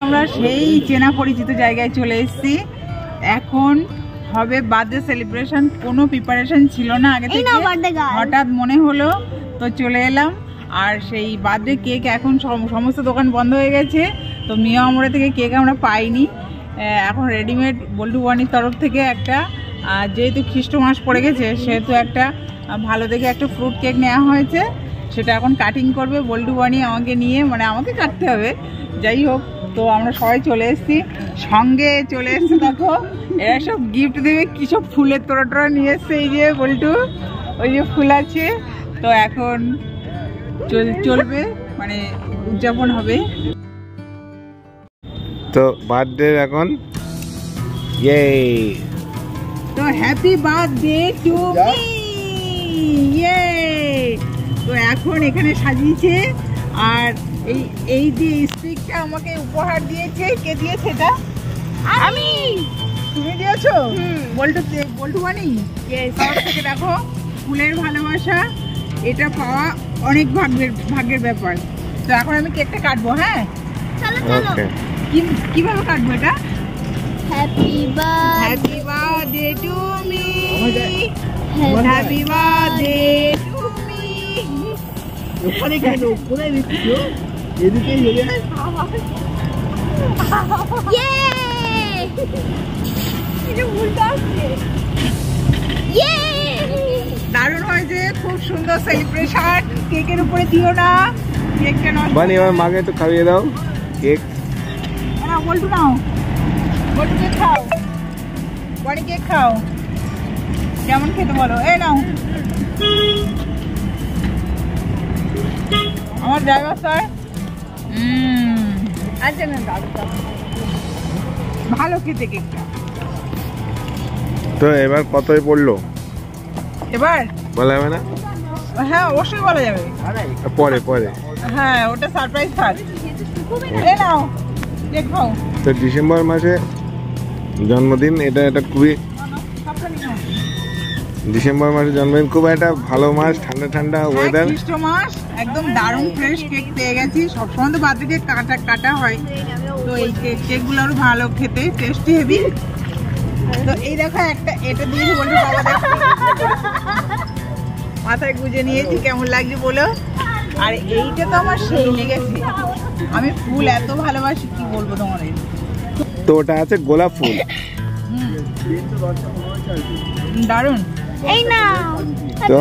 আমরা সেই চেনা পরিচিত জায়গায় চলে এসেছি। এখন হবে বার্থডে সেলিব্রেশন। কোনো প্রিপারেশন ছিল না আগে থেকে, হঠাৎ মনে হলো তো চলে এলাম। আর সেই বার্থডে কেক এখন সমস্ত দোকান বন্ধ হয়ে গেছে, তো মিয়া আমরা থেকে কেক আমরা পাইনি। এখন রেডিমেড বল্টু বানির তরফ থেকে একটা, যেহেতু খ্রিস্ট মাস পড়ে গেছে সেহেতু একটা ভালো দেখে একটা ফ্রুট কেক নেওয়া হয়েছে, সেটা এখন কাটিং করবে বল্টু বানি আমাকে নিয়ে, মানে আমাকে কাটতে হবে। যাই হোক, তো আমরা সবাই চলে এসেছি, সঙ্গে চলে এসছে দেখো এরা সব গিফট দেবে, কি সব ফুলের তোড়া নিয়ে এসছে। এই যে বল্টু, ওই যে ফুল আছে, তো এখন চলবে, মানে উদযাপন হবে। তো বার্থডে এখন তো হ্যাপি বার্থডে টু মি। তো এখন এখানে সাজিয়েছে, আর এই যে স্টিকটা আমাকে উপহার দিয়েছে। কে দিয়েছে এটা? আমি। তুমি দিয়েছো? বল্টু বানি তরফ থেকে। দেখো ফুলের ভালোবাসা, এটা পাওয়া অনেক ভাগ্যের ব্যাপার। তো এখন আমি কেকটা কাটবো। হ্যাঁ চলো চলো। কিভাবে কাটবো এটা? Happy birthday to me, happy birthday to me. ওখানে কেন কোথায় দিচ্ছ? এদিকে দারুণ হয়েছে, খুব সুন্দর সেলিব্রেশন। কেকের উপরে দিও না, কেকটা নষ্ট। বানি আমার মাকে তো খাইয়ে দাও কেক। না বল্টু নাও, বল্টু কেক খাও, বড়ি কেক খাও। কেমন খেতে বলো? এই নাও আমার ড্রাইভার স্যার। আচ্ছা না ভালো খেতে কেকটা। তো এবার কতই পড়লো? এবার বলা যাবে না? হ্যাঁ অবশ্যই বলা যাবে, পরে। হ্যাঁ ওটা সারপ্রাইজ থাক। এই নাও কেক খাও। তো ডিসেম্বর মাসে জন্মদিন, এটা খুবই, ডিসেম্বর মাসে জন্মদিন, খুব একটা ভালো মাস, ঠান্ডা ওয়েদার। খ্রিস্ট মাস, একদম দারুণ ফ্রেশ কেক পেয়ে গেছি। সবসময় তো বার্থডে কেক কাটা হয়, তো এই কেকগুলো আরো ভালো খেতে, টেস্টি হেভি। তো এই দেখো একটা এটা দিয়েছি বলতে, বাবা দেখো মাথায় গুজে নিয়েছি, কেমন লাগছে বলো। আর এইটা তো আমার সেই লেগেছে, আমি ফুল এত ভালোবাসি কি বলবো তোমাদের। তো ওটা আছে গোলাপ ফুল, দারুণ। এই নাও। তো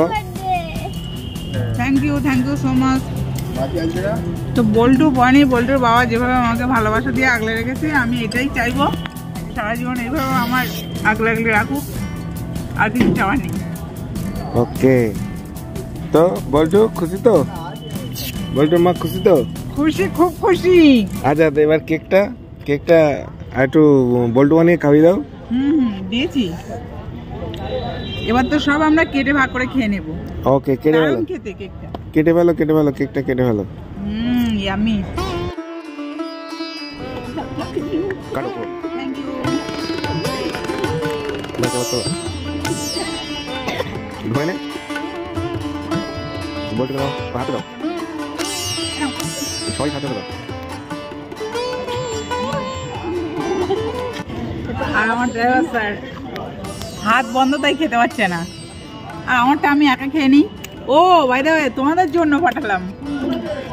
থ্যাংক ইউ সো মাচ। তো বল্টুর বাবা যেভাবে আমাকে ভালোবাসা দিয়ে আগলে রেখেছে, আমি এটাই চাইবো সারা জীবন এইভাবে আমার আগলে রাখুক, আর কিছু চাওয়ার নেই। ওকে। তো বল্টু খুশি তো? বল্টুর মা খুশি তো? খুশি, খুব খুশি। আচ্ছা, তো এবার কেকটা একটু বল্টু বানিয়ে খাইয়ে দাও। দিয়েছি। এবার তো সব আমরা কেটে ভাগ করে খেয়ে নেবো। ওকে, কেটে ফেলো খেতে কেকটা, কেটে ফেলো কেকটা কেটে ফেলো। ইয়ামি। কাটো। Thank you. তো ধোয় না, বল্টু দাও, হাতে দাও, সবাই হাতে দাও। আর আমার ড্রাইভার স্যার হাত বন্ধ, তাই খেতে পারছে না। আর আমারটা আমি একা খেয়ে নিই। ও বাই দ্য ওয়ে, তোমাদের জন্য পাঠালাম,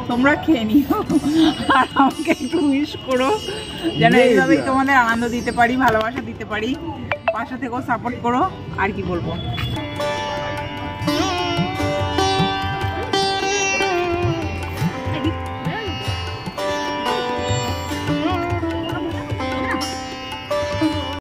তোমরা খেয়ে নিও। আর আমাকে একটু উইশ করো যেন এইভাবেই তোমাদের আনন্দ দিতে পারি, ভালোবাসা দিতে পারি, পাশে থেকেও সাপোর্ট করো। আর কি বলবো।